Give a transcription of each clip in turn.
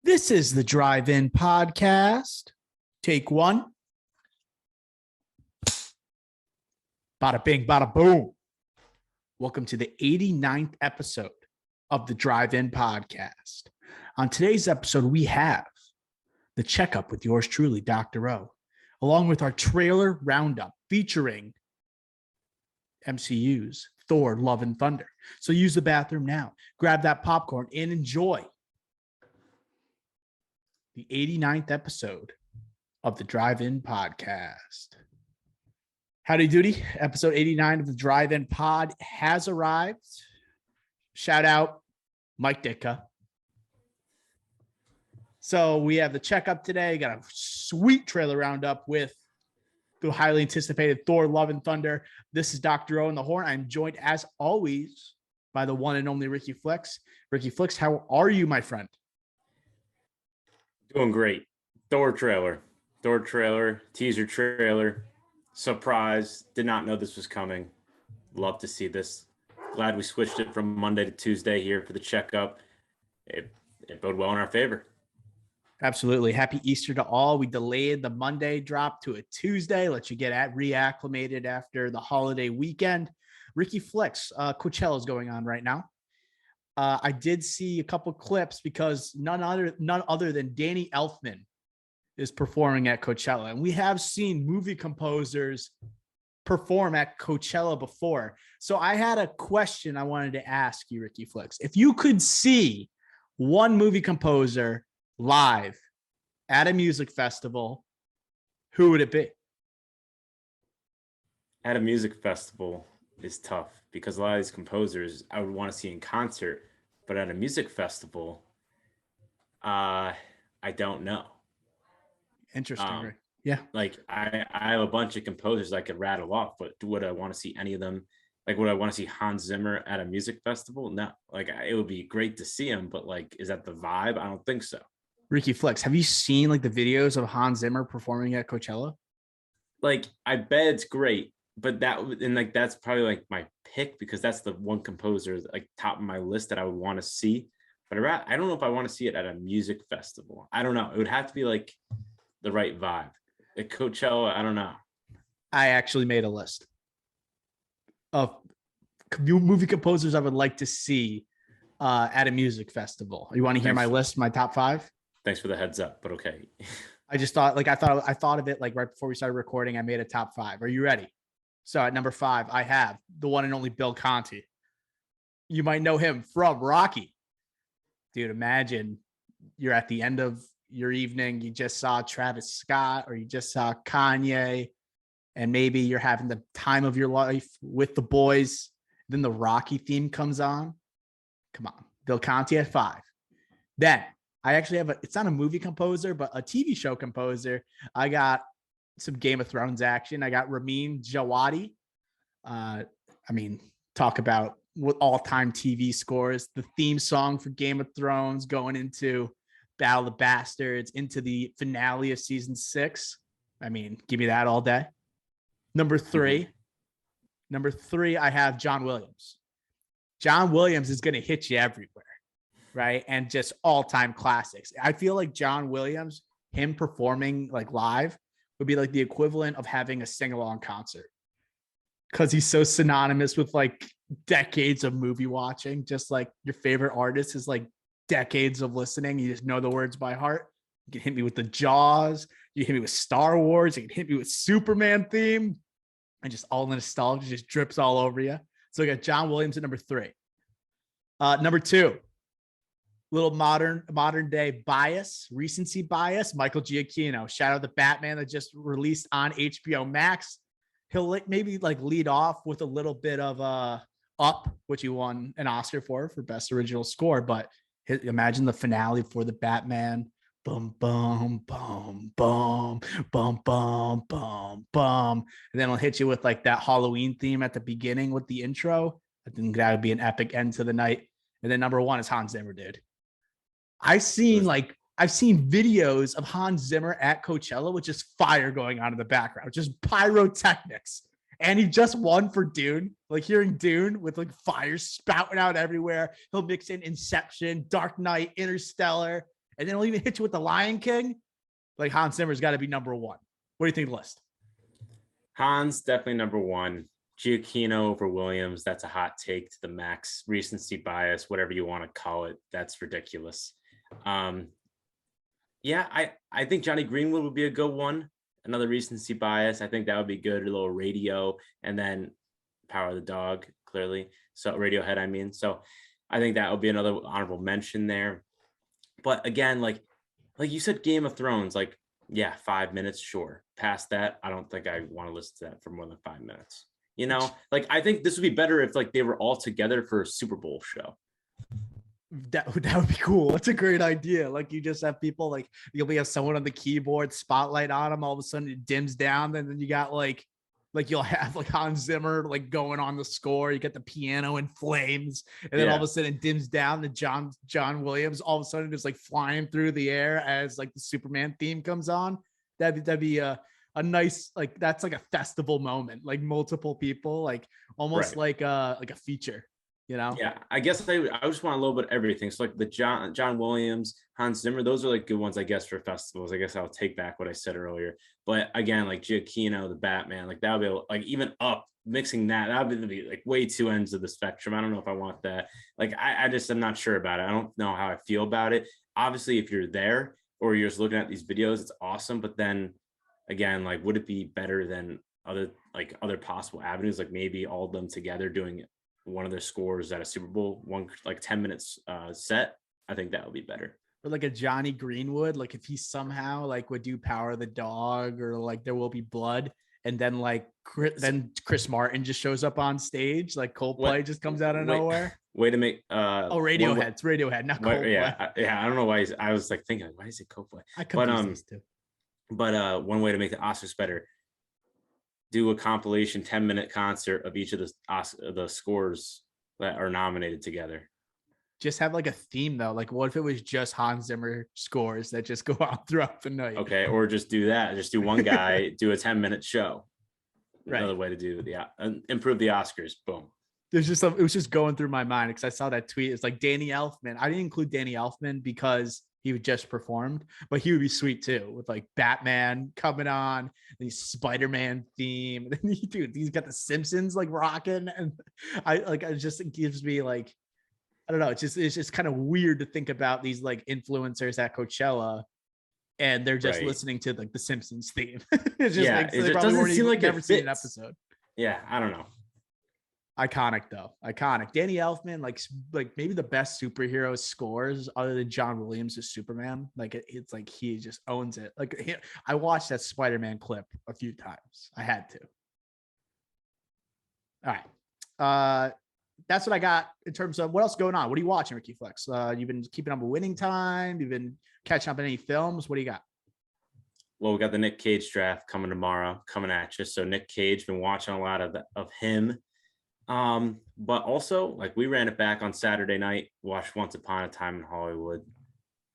This is the Drive-In Podcast. Take one. Bada bing, bada boom. Welcome to the 89th episode of the Drive-In Podcast. On today's episode, we have the checkup with yours truly, Dr. O, along with our trailer roundup featuring MCU's Thor, Love and Thunder. So use the bathroom now, grab that popcorn, and enjoy the 89th episode of the Drive-In Podcast. Howdy doody, episode 89 of the Drive-In Pod has arrived. Shout out Mike Ditka. So we have the checkup today. Got a sweet trailer roundup with the highly anticipated Thor, Love and Thunder. This is Dr. O in the horn. I'm joined as always by the one and only Ricky Flex. Ricky Flex, how are you, my friend? Doing great. Thor trailer, teaser trailer, surprise. Did not know this was coming. Love to see this. Glad we switched it from Monday to Tuesday here for the checkup. It bode well in our favor. Absolutely. Happy Easter to all. We delayed the Monday drop to a Tuesday. Let you get reacclimated after the holiday weekend. Ricky Flex, Coachella is going on right now. I did see a couple clips because none other than Danny Elfman is performing at Coachella. And we have seen movie composers perform at Coachella before. So I had a question I wanted to ask you, Ricky Flex. If you could see one movie composer live at a music festival, who would it be? At a music festival is tough because a lot of these composers I would want to see in concert, but at a music festival, I don't know. Interesting. Yeah. Like I have a bunch of composers I could rattle off, but would I want to see any of them? Like, would I want to see Hans Zimmer at a music festival? No. Like, it would be great to see him, but like, is that the vibe? I don't think so. Ricky Flex, have you seen like the videos of Hans Zimmer performing at Coachella? Like, I bet it's great, but that's probably like my pick because that's the one composer like top of my list that I would want to see. But I don't know if I want to see it at a music festival. I don't know. It would have to be like the right vibe. At Coachella, I don't know. I actually made a list of movie composers I would like to see at a music festival. You want to hear my list, my top 5? Thanks for the heads up, but okay. I just thought, I thought of it like right before we started recording. I made a top 5. Are you ready? So at number 5, I have the one and only Bill Conte. You might know him from Rocky. Dude, imagine you're at the end of your evening. You just saw Travis Scott or you just saw Kanye, and maybe you're having the time of your life with the boys. Then the Rocky theme comes on. Come on, Bill Conte at 5. Then I actually have it's not a movie composer, but a TV show composer. I got some Game of Thrones action. I got Ramin Djawadi. Talk about with all-time TV scores, the theme song for Game of Thrones going into Battle of the Bastards, into the finale of season 6. Give me that all day. Number 3, I have John Williams. John Williams is going to hit you everywhere, right? And just all-time classics. I feel like John Williams, him performing like live, would be like the equivalent of having a sing-along concert because he's so synonymous with like decades of movie watching. Just like your favorite artist is like decades of listening. You just know the words by heart. You can hit me with the Jaws. You hit me with Star Wars. You can hit me with Superman theme. And just all the nostalgia just drips all over you. So I got John Williams at number 3. Number 2, little modern day bias, recency bias, Michael Giacchino. Shout out the Batman that just released on HBO Max. He'll maybe lead off with a little bit of Up, which he won an Oscar for best original score. But imagine the finale for the Batman. Boom, boom, boom, boom, boom, boom, boom, boom. And then I'll hit you with like that Halloween theme at the beginning with the intro. I think that would be an epic end to the night. And then number 1 is Hans Zimmer, dude. I've seen videos of Hans Zimmer at Coachella with just fire going on in the background, just pyrotechnics. And he just won for Dune, like hearing Dune with like fire spouting out everywhere. He'll mix in Inception, Dark Knight, Interstellar. and then it'll even hit you with the Lion King. Like Hans Zimmer's got to be number one. What do you think of the list? Hans definitely number one. Giacchino over Williams. That's a hot take to the max. Recency bias, whatever you want to call it. That's ridiculous. Yeah, I think Johnny Greenwood would be a good one. Another recency bias. I think that would be good. A little Radio, and then Power of the Dog, clearly. So Radiohead, I mean. So I think that would be another honorable mention there. But again, like you said, Game of Thrones, like, yeah, 5 minutes, sure. Past that, I don't think I want to listen to that for more than 5 minutes. You know, like I think this would be better if like they were all together for a Super Bowl show. That would be cool. That's a great idea. Like you just have people like you'll have someone on the keyboard, spotlight on them. All of a sudden it dims down, and then you got like you'll have like Hans Zimmer like going on the score. You get the piano in flames, and then all of a sudden it dims down to John Williams. All of a sudden just like flying through the air as like the Superman theme comes on. That'd be a nice, like that's like a festival moment, like multiple people, like almost like a feature. You know? Yeah, I guess I just want a little bit of everything. So like the John Williams, Hans Zimmer, those are like good ones, I guess, for festivals. I guess I'll take back what I said earlier. But again, like Giacchino, the Batman, like that would be like even up mixing that would be like way two ends of the spectrum. I don't know if I want that. Like I just am not sure about it. I don't know how I feel about it. Obviously, if you're there or you're just looking at these videos, it's awesome. But then again, like would it be better than other possible avenues? Like maybe all of them together doing one of their scores at a Super Bowl, one like 10 minutes set. I think that would be better. Or like a Johnny Greenwood, like if he somehow like would do Power of the Dog or like There Will Be Blood, and then like Chris Martin just shows up on stage, like Coldplay just comes out of nowhere. Way to make Radiohead. It's Radiohead, not Coldplay. Yeah, I don't know why I was like thinking, why is it Coldplay? I confuse these two. But one way to make the Oscars better, do a compilation 10-minute concert of each of the scores that are nominated together. Just have like a theme though. Like what if it was just Hans Zimmer scores that just go out throughout the night? Okay, or just do that. Just do one guy do a 10-minute show. Right. Another way to do improve the Oscars. Boom. It was just going through my mind because I saw that tweet. It's like Danny Elfman. I didn't include Danny Elfman because he would just performed, but he would be sweet too with like Batman coming on, the Spider-Man theme. And then he's got the Simpsons like rocking, and it gives me like, I don't know. It's just kind of weird to think about these like influencers at Coachella, and they're just listening to like the Simpsons theme. It's just it doesn't seem like never seen an episode. Yeah, I don't know. Iconic though. Iconic. Danny Elfman, like maybe the best superhero scores other than John Williams' Superman. Like it's like he just owns it. Like I watched that Spider-Man clip a few times. I had to. All right. That's what I got in terms of what else going on. What are you watching, Ricky Flex? You've been keeping up with Winning Time. You've been catching up on any films. What do you got? Well, we got the Nick Cage draft coming tomorrow, coming at you. So Nick Cage, been watching a lot of him. But also like we ran it back on Saturday night, watched Once Upon a Time in Hollywood.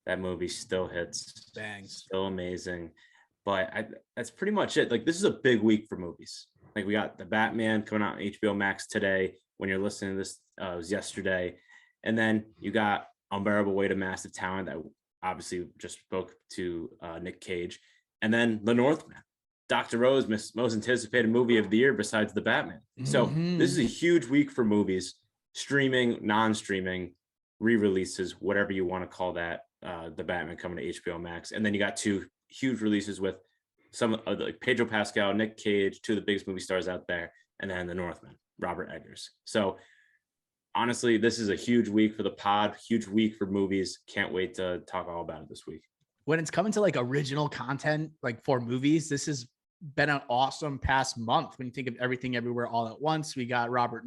That movie still hits, bangs, still amazing. But that's pretty much it. Like this is a big week for movies. Like we got the Batman coming out on HBO Max today. When you're listening to this, it was yesterday. And then you got Unbearable Weight of Massive Talent that obviously just spoke to Nick Cage. And then The Northman. Dr. Rose, most anticipated movie of the year besides the Batman. So this is a huge week for movies, streaming, non-streaming, re-releases, whatever you want to call that. The Batman coming to HBO Max, and then you got two huge releases with some like Pedro Pascal, Nick Cage, two of the biggest movie stars out there, and then The Northman, Robert Eggers. So honestly, this is a huge week for the pod, huge week for movies. Can't wait to talk all about it this week. When it's coming to like original content, like for movies, this has been an awesome past month. When you think of Everything Everywhere All at Once, we got Robert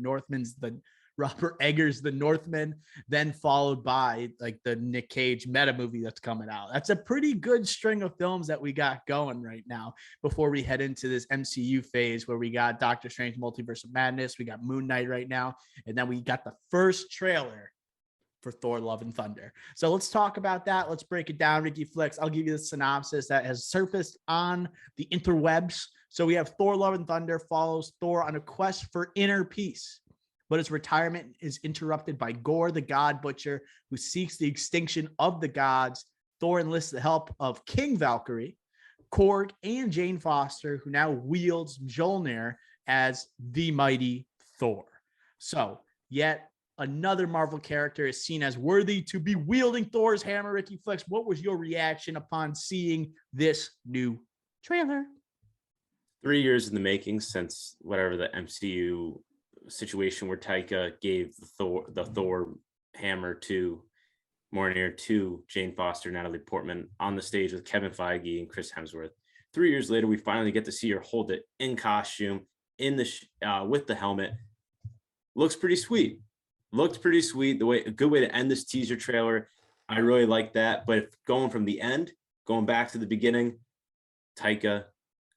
Eggers, The Northman, then followed by like the Nick Cage meta movie that's coming out. That's a pretty good string of films that we got going right now before we head into this MCU phase where we got Doctor Strange Multiverse of Madness, we got Moon Knight right now, and then we got the first trailer for Thor Love and Thunder. So let's talk about that. Let's break it down. Ricky Flex, I'll give you the synopsis that has surfaced on the interwebs. So we have Thor Love and Thunder follows Thor on a quest for inner peace, but his retirement is interrupted by Gore, the God Butcher, who seeks the extinction of the gods Thor enlists the help of King Valkyrie, Korg, and Jane Foster, who now wields Mjolnir as the mighty Thor. So, yet another Marvel character is seen as worthy to be wielding Thor's hammer. Ricky Flex, what was your reaction upon seeing this new trailer? 3 years in the making since whatever the MCU situation where Taika gave the Thor hammer to Mjolnir to Jane Foster, Natalie Portman on the stage with Kevin Feige and Chris Hemsworth. 3 years later, we finally get to see her hold it in costume, in the with the helmet. Looks pretty sweet. Looked pretty sweet. A good way to end this teaser trailer. I really like that. But going from the end, going back to the beginning, Taika,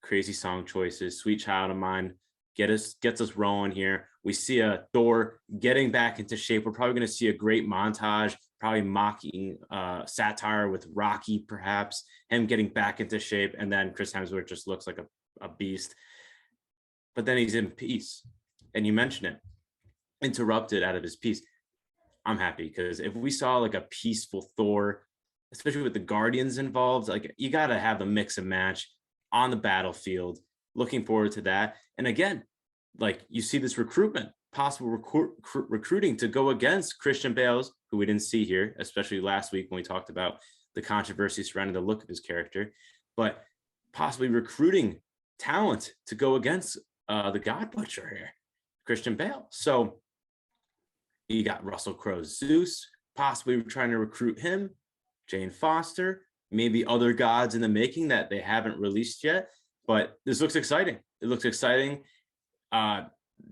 crazy song choices, Sweet Child of Mine gets us rolling here. We see a Thor getting back into shape. We're probably going to see a great montage, probably mocking satire with Rocky, perhaps him getting back into shape, and then Chris Hemsworth just looks like a beast. But then he's in peace, and you mentioned it, interrupted out of his peace. I'm happy because if we saw like a peaceful Thor, especially with the Guardians involved, like you got to have the mix and match on the battlefield. Looking forward to that. And again, like you see this possible recruiting to go against Christian Bale's, who we didn't see here, especially last week when we talked about the controversy surrounding the look of his character, but possibly recruiting talent to go against the God Butcher here, Christian Bale. So you got Russell Crowe's Zeus, possibly trying to recruit him, Jane Foster, maybe other gods in the making that they haven't released yet. But this looks exciting. It looks exciting.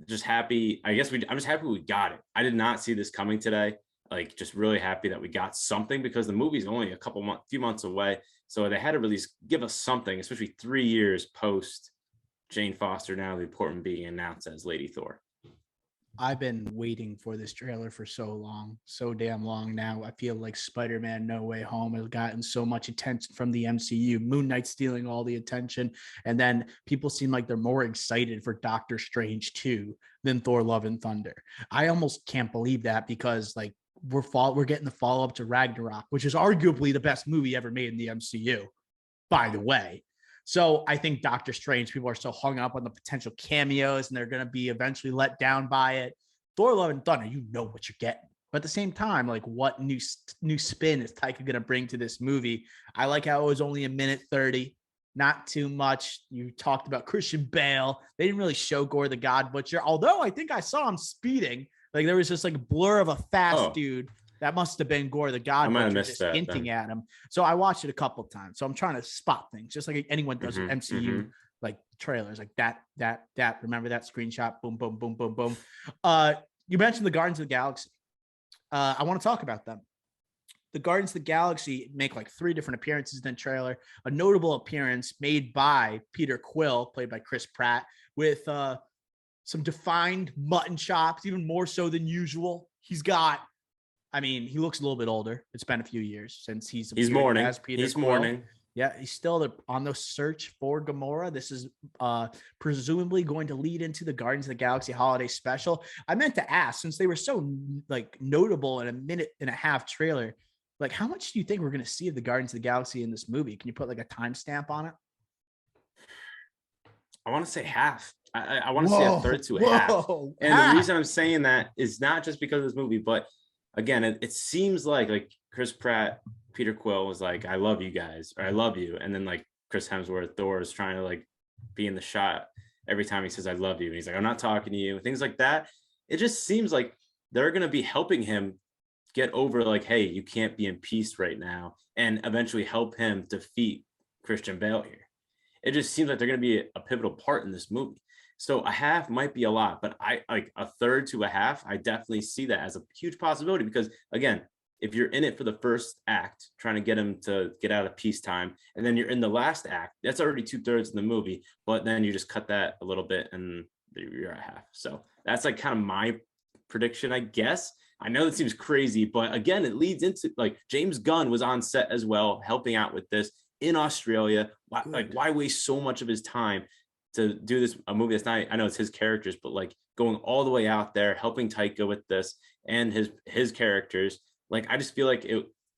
Just happy. I'm just happy we got it. I did not see this coming today. Like, just really happy that we got something because the movie's only few months away. So they had to release, give us something, especially 3 years post Jane Foster, Natalie Portman being announced as Lady Thor. I've been waiting for this trailer for so long, so damn long now. I feel like Spider-Man No Way Home has gotten so much attention from the MCU. Moon Knight stealing all the attention. And then people seem like they're more excited for Doctor Strange 2 than Thor Love and Thunder. I almost can't believe that because like we're getting the follow-up to Ragnarok, which is arguably the best movie ever made in the MCU, by the way. So I think Doctor Strange, people are so hung up on the potential cameos and they're going to be eventually let down by it. Thor Love and Thunder, you know what you're getting. But at the same time, like what new spin is Taika going to bring to this movie? I like how it was only a minute 30, not too much. You talked about Christian Bale. They didn't really show Gore the God Butcher, although I think I saw him speeding. Like there was just like a blur of a fast dude. That must have been Gore the God Butcher just hinting at him. So I watched it a couple of times. So I'm trying to spot things, just like anyone does with MCU like trailers, like that. Remember that screenshot? Boom, boom, boom, boom, boom. You mentioned the Guardians of the Galaxy. I want to talk about them. The Guardians of the Galaxy make like 3 different appearances in the trailer. A notable appearance made by Peter Quill, played by Chris Pratt, with some defined mutton chops, even more so than usual. He looks a little bit older. It's been a few years since he's mourning. As Peter he's Quill. mourning. Yeah, he's still on the search for Gamora. This is presumably going to lead into the Guardians of the Galaxy holiday special. I meant to ask, since they were so like notable in a minute and a half trailer, like how much do you think we're going to see of the Guardians of the Galaxy in this movie? Can you put like a timestamp on it? I want to say half. I want to see a third to a half. And the reason I'm saying that is not just because of this movie, but again, it seems like Chris Pratt, Peter Quill was like, I love you guys, or I love you. And then like Chris Hemsworth, Thor is trying to like be in the shot every time he says, I love you. And he's like, I'm not talking to you. Things like that. It just seems like they're going to be helping him get over like, hey, you can't be in peace right now. And eventually help him defeat Christian Bale here. It just seems like they're going to be a pivotal part in this movie. So a half might be a lot, but I like a third to a half. I definitely see that as a huge possibility because again, if you're in it for the first act, trying to get him to get out of peacetime, and then you're in the last act, that's already 2/3 of the movie, but then you just cut that a little bit and you're at half. So that's like kind of my prediction, I guess. I know that seems crazy, but again, it leads into like James Gunn was on set as well, helping out with this in Australia. Why waste so much of his time to do this, a movie that's not, I know it's his characters, but like going all the way out there, helping Taika with this and his characters. Like, I just feel like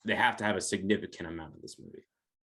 they have to have a significant amount of this movie.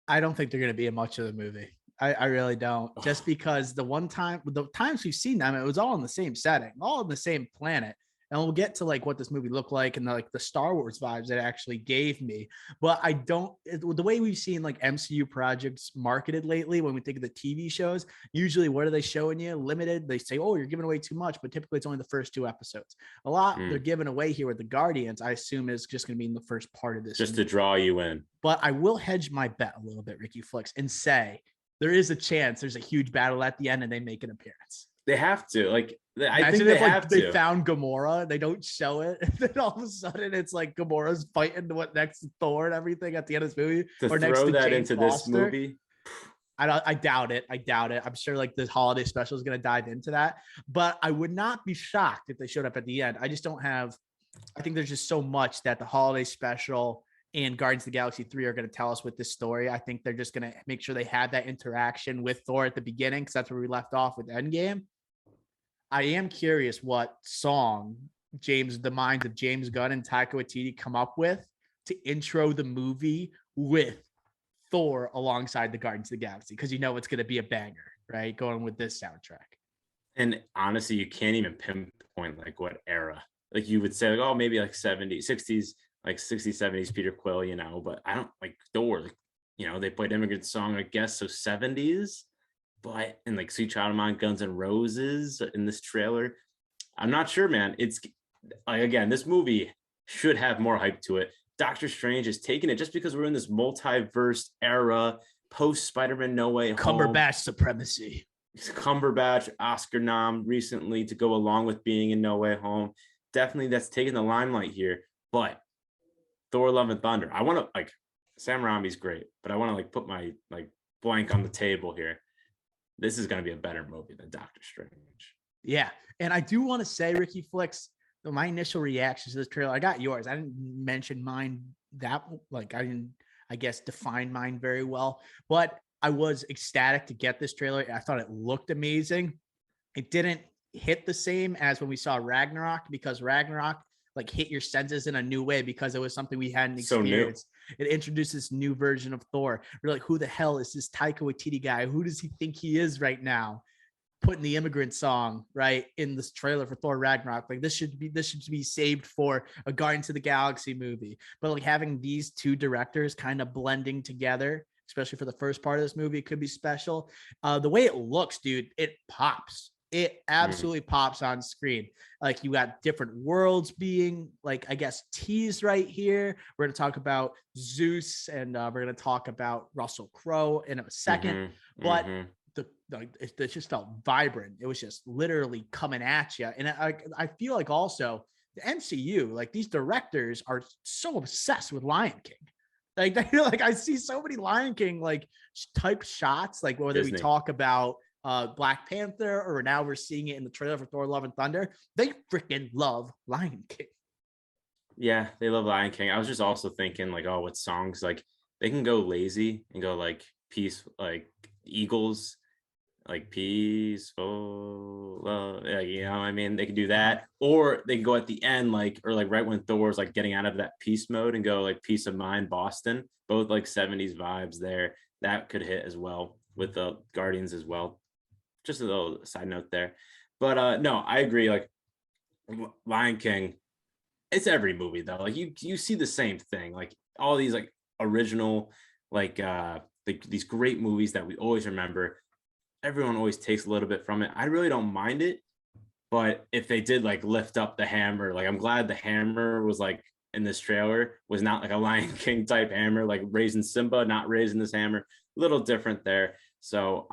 I don't think they're going to be in much of the movie. I really don't. Just because the times we've seen them, it was all in the same setting, all in the same planet. And we'll get to like what this movie looked like and the Star Wars vibes it actually gave me. But I don't, the way we've seen like MCU projects marketed lately, when we think of the TV shows, usually what are they showing you? Limited. They say, oh, you're giving away too much, but typically it's only the first 2 episodes. A lot they're giving away here with the Guardians, I assume is just going to be in the first part of this. Just movie. To draw you in. But I will hedge my bet a little bit, Ricky Flicks, and say there is a chance there's a huge battle at the end and they make an appearance. They have to. Like, I think they have to. They found Gamora, they don't show it, and then all of a sudden it's like Gamora's fighting next to Thor and everything at the end of this movie. Or next to that James into Foster. This movie. I doubt it. I'm sure like this holiday special is going to dive into that, but I would not be shocked if they showed up at the end. I think there's just so much that the holiday special and Guardians of the Galaxy 3 are going to tell us with this story. I think they're just going to make sure they have that interaction with Thor at the beginning, because that's where we left off with Endgame. I am curious what song the minds of James Gunn and Taika Waititi come up with to intro the movie with Thor alongside the Guardians of the Galaxy, because it's going to be a banger, right? Going with this soundtrack. And honestly, you can't even pinpoint like what era. Like you would say, like, oh, maybe like 70s, 60s, like 60s, 70s, Peter Quill, but I don't like Thor. Like, they played Immigrant Song, I guess, so 70s. But and like Sweet Child of Mine, Guns N' Roses in this trailer, I'm not sure, man. It's like, again, this movie should have more hype to it. Doctor Strange is taking it just because we're in this multiverse era, post Spider-Man No Way Home. Cumberbatch supremacy. Cumberbatch Oscar nom recently to go along with being in No Way Home. Definitely that's taking the limelight here. But Thor Love and Thunder, I want to like Sam Raimi's great, but I want to like put my like blank on the table here. This is going to be a better movie than Doctor Strange. Yeah. And I do want to say, Ricky Flicks, my initial reactions to this trailer, I got yours. I didn't mention mine I didn't, I guess, define mine very well, but I was ecstatic to get this trailer. I thought it looked amazing. It didn't hit the same as when we saw Ragnarok, because Ragnarok like hit your senses in a new way because it was something we hadn't experienced. It introduced this new version of Thor. We're like, who the hell is this Taika Waititi guy? Who does he think he is right now? Putting the Immigrant Song right in this trailer for Thor Ragnarok. Like this should be saved for a Guardians of the Galaxy movie. But like having these two directors kind of blending together, especially for the first part of this movie, it could be special. The way it looks, dude, it pops. It absolutely pops on screen. Like you got different worlds being like, I guess, teased right here. We're going to talk about Zeus and we're going to talk about Russell Crowe in a second. But it just felt vibrant. It was just literally coming at you. And I feel like also the MCU, like these directors are so obsessed with Lion King. Like I see so many Lion King like type shots, like whether Disney. We talk about Black Panther, or now we're seeing it in the trailer for Thor Love and Thunder. They freaking love Lion King. Yeah, they love Lion King. I was just also thinking like, oh, what songs, like they can go lazy and go like peace, like Eagles, like peaceful love, like, I mean, they can do that, or they can go at the end, like, or like right when Thor's like getting out of that peace mode and go like Peace of Mind, Boston, both like 70s vibes there. That could hit as well with the Guardians as well. Just a little side note there. But no, I agree. Like Lion King, it's every movie though. Like you see the same thing. Like all these like original, like these great movies that we always remember. Everyone always takes a little bit from it. I really don't mind it. But if they did like lift up the hammer, like I'm glad the hammer was like in this trailer was not like a Lion King type hammer, like raising Simba, not raising this hammer. A little different there. So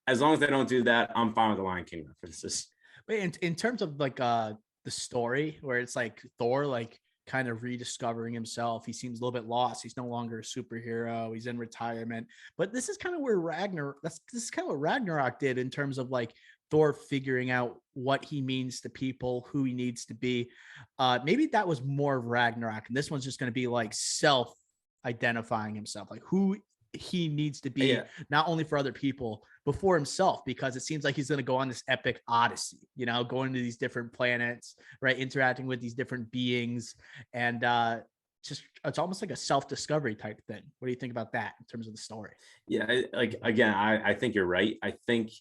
as long as they don't do that, I'm fine with the Lion King references. But in terms of like the story where it's like Thor like kind of rediscovering himself, he seems a little bit lost. He's no longer a superhero. He's in retirement. But this is kind of where this is kind of what Ragnarok did in terms of like Thor figuring out what he means to people, who he needs to be. Maybe that was more of Ragnarok, and this one's just going to be like self-identifying himself, like who he needs to be, not only for other people but for himself, because it seems like he's going to go on this epic odyssey, going to these different planets, right, interacting with these different beings. And it's almost like a self-discovery type thing. What do you think about that in terms of the story? Yeah, I think you're right. I think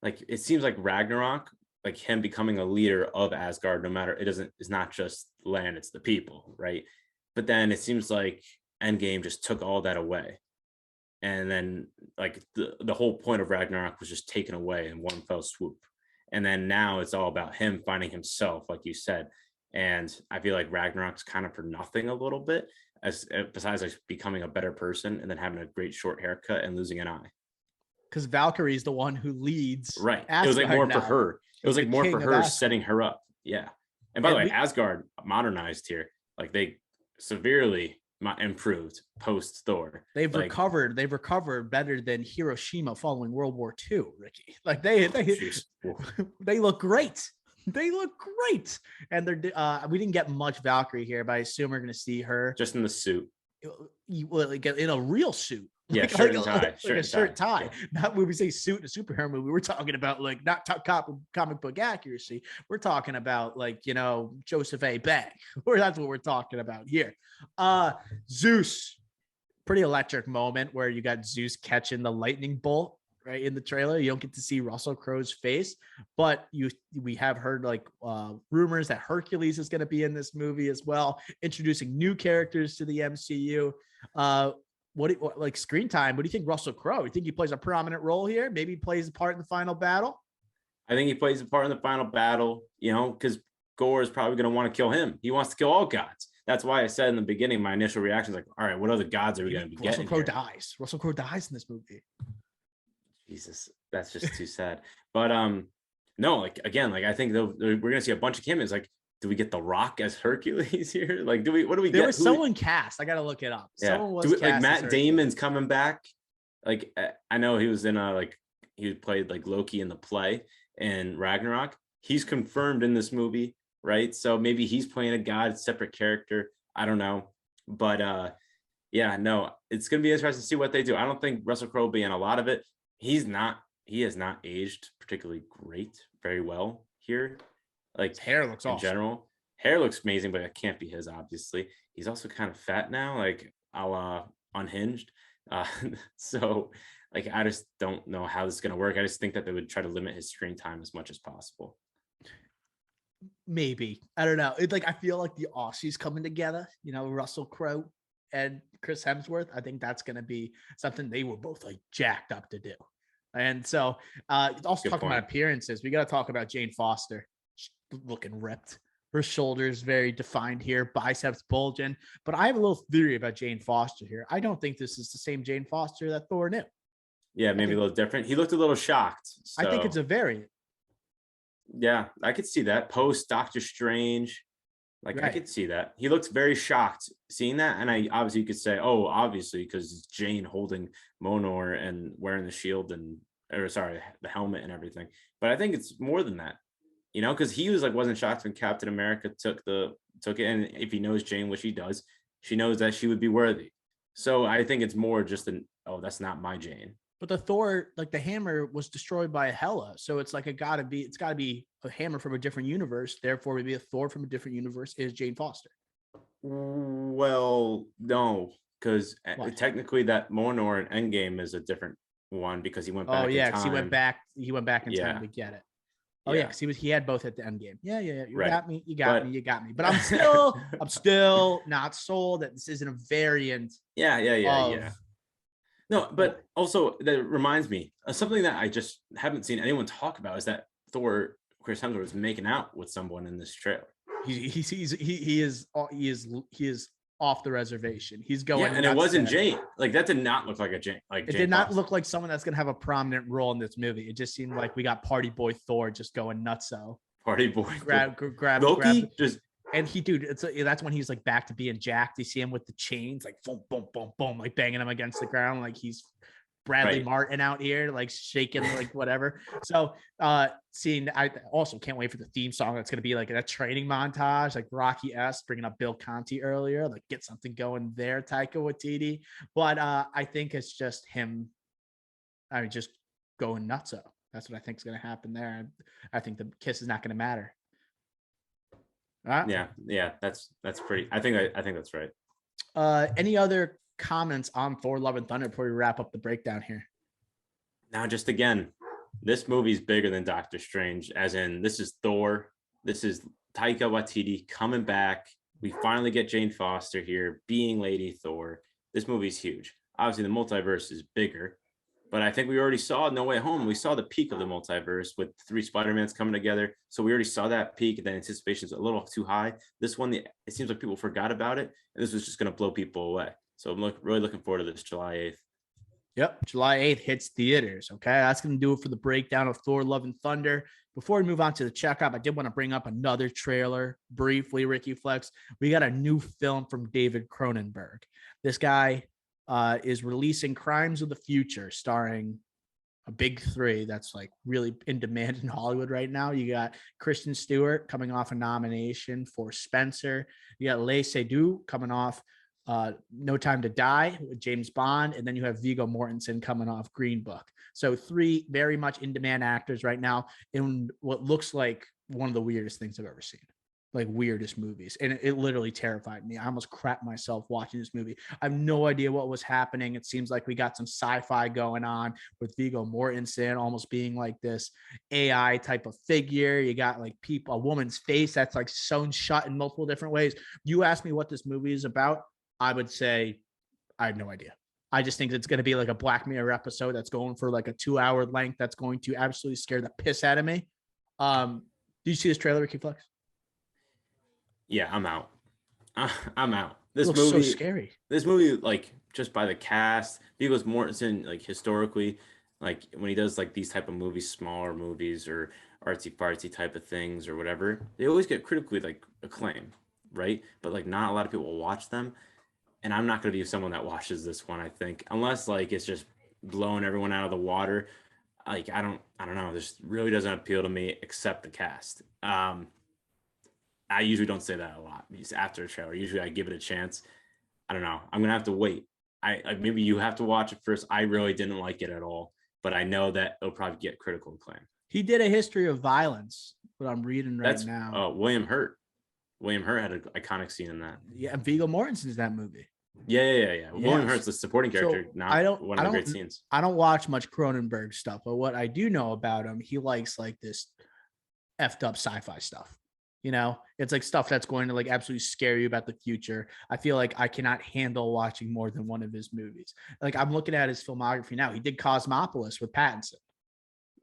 like it seems like Ragnarok, like him becoming a leader of Asgard, no matter it's not just land, it's the people, right? But then it seems like Endgame just took all that away. And then like the whole point of Ragnarok was just taken away in one fell swoop. And then now it's all about him finding himself, like you said. And I feel like Ragnarok's kind of for nothing a little bit, as besides like becoming a better person and then having a great short haircut and losing an eye. Because Valkyrie is the one who leads. Right. Asgard it was like more now. for her. It was like more for her setting her up. Yeah. And by the way, Asgard modernized here. Like they severely improved post Thor. They've like, recovered. They've recovered better than Hiroshima following World War II, Ricky. Like they they look great. They look great. And they're we didn't get much Valkyrie here, but I assume we're gonna see her just in the suit. Like in a real suit. Yeah, like, shirt like and tie. Like a shirt tie. Yeah. Not when we say suit in a superhero movie, we're talking about like not comic book accuracy. We're talking about like, you know, Joseph A. Bank. Or that's what we're talking about here. Zeus, pretty electric moment where you got Zeus catching the lightning bolt right in the trailer. You don't get to see Russell Crowe's face, but we have heard like rumors that Hercules is going to be in this movie as well, introducing new characters to the MCU. What like screen time? What do you think, Russell Crowe? You think he plays a prominent role here? Maybe he plays a part in the final battle. I think he plays a part in the final battle. You know, because Gore is probably going to want to kill him. He wants to kill all gods. That's why I said in the beginning, my initial reaction is like, all right, what other gods are we going to be getting? Russell Crowe dies. Russell Crowe dies in this movie. Jesus, that's just too sad. But no, like again, like I think we're going to see a bunch of cameos. Like, do we get The Rock as Hercules here? Like, what do we get? There was someone cast. I got to look it up. Yeah. Someone was like Matt Damon's coming back. Like, I know he was in he played like Loki in the play in Ragnarok. He's confirmed in this movie, right? So maybe he's playing a god, separate character. I don't know. But yeah, no, it's going to be interesting to see what they do. I don't think Russell Crowe will be in a lot of it. He has not aged particularly very well here. Like his hair looks in general, hair looks amazing, but it can't be his. Obviously, he's also kind of fat now, like a la Unhinged. So, like, I just don't know how this is going to work. I just think that they would try to limit his screen time as much as possible. Maybe, I don't know. It's like I feel like the Aussies coming together. You know, Russell Crowe and Chris Hemsworth. I think that's going to be something they were both like jacked up to do. And so, also talking about appearances, we got to talk about Jane Foster. Looking ripped, her shoulders very defined here, biceps bulging. But I have a little theory about Jane Foster here. I don't think this is the same Jane Foster that Thor knew. Yeah, maybe a little different. He looked a little shocked. So. I think it's a variant. Yeah, I could see that post Doctor Strange. Like right. I could see that. He looks very shocked seeing that. And I obviously you could say, oh, obviously, because it's Jane holding Mjolnir and wearing the shield the helmet and everything. But I think it's more than that. You know, because he was like wasn't shocked when Captain America took it, and if he knows Jane, which he does, she knows that she would be worthy. So I think it's more just that's not my Jane. But the Thor, like the hammer, was destroyed by a Hela, so it's like it's got to be a hammer from a different universe. Therefore, maybe a Thor from a different universe is Jane Foster. Well, no, because technically that Mjolnir in Endgame is a different one because he went back. Oh yeah, because he went back. He went back in time to get it. Oh yeah, because he had both at the end game. Yeah. You got me. You got me. But I'm still not sold that this isn't a variant. Yeah. No, but also that reminds me of something that I just haven't seen anyone talk about is that Thor, Chris Hemsworth, is making out with someone in this trailer. He is off the reservation. He's going. Yeah, and it wasn't Jane. Like that did not look like a Jane. Like it did not look like someone that's gonna have a prominent role in this movie. It just seemed like we got Party Boy Thor just going nutso. Party Boy. Grab Loki just. And that's when he's like back to being jacked. You see him with the chains, like boom, boom, boom, boom, like banging him against the ground, like he's Bradley Martin out here, like shaking, like whatever. So, I also can't wait for the theme song. That's going to be like a training montage, like Rocky S, bringing up Bill Conte earlier, like get something going there, Taika Waititi. But I think it's just him. Just going nutso. That's what I think is going to happen there. I think the kiss is not going to matter. Yeah, that's pretty. I think that's right. Any other comments on Thor: Love and Thunder before we wrap up the breakdown here? Now, just again, this movie's bigger than Doctor Strange, as in this is Thor. This is Taika Waititi coming back. We finally get Jane Foster here being Lady Thor. This movie's huge. Obviously, the multiverse is bigger, but I think we already saw No Way Home. We saw the peak of the multiverse with 3 Spider-Mans coming together. So we already saw that peak, and then anticipation's a little too high. This one, it seems like people forgot about it, and this was just going to blow people away. So I'm really looking forward to this July 8th. Yep, July 8th hits theaters. Okay, that's going to do it for the breakdown of Thor: Love and Thunder. Before we move on to the checkup, I did want to bring up another trailer briefly, Ricky Flex. We got a new film from David Cronenberg. This guy is releasing Crimes of the Future, starring a big 3 that's like really in demand in Hollywood right now. You got Kristen Stewart coming off a nomination for Spencer. You got Lea Seydoux coming off No Time to Die with James Bond, and then you have Viggo Mortensen coming off Green Book. So 3 very much in demand actors right now in what looks like one of the weirdest things I've ever seen, like weirdest movies. And it literally terrified me. I almost crapped myself watching this movie. I have no idea what was happening. It seems like we got some sci-fi going on with Viggo Mortensen almost being like this AI type of figure. You got like a woman's face that's like sewn shut in multiple different ways. You ask me what this movie is about, I would say I have no idea. I just think it's going to be like a Black Mirror episode that's going for like a 2-hour length that's going to absolutely scare the piss out of me. Do you see this trailer, Ricky Flex? Yeah, I'm out. I'm out. This looks movie so scary. This movie, like just by the cast, Viggo Mortensen, like historically, like when he does like these type of movies, smaller movies or artsy fartsy type of things or whatever, they always get critically like acclaim, right? But like not a lot of people will watch them. And I'm not going to be someone that watches this one, I think, unless like it's just blowing everyone out of the water. Like I don't know. This really doesn't appeal to me except the cast. I usually don't say that a lot. Just after a trailer, usually I give it a chance. I don't know. I'm gonna have to wait. I maybe you have to watch it first. I really didn't like it at all, but I know that it'll probably get critical acclaim. He did A History of Violence, what I'm reading right now. William Hurt. William Hurt had an iconic scene in that. Yeah, and Viggo Mortensen's that movie. Yeah. William Hurt's the supporting character, not one of the great scenes. I don't watch much Cronenberg stuff, but what I do know about him, he likes like this effed up sci-fi stuff. You know, it's like stuff that's going to like absolutely scare you about the future. I feel like I cannot handle watching more than one of his movies. Like I'm looking at his filmography now. He did Cosmopolis with Pattinson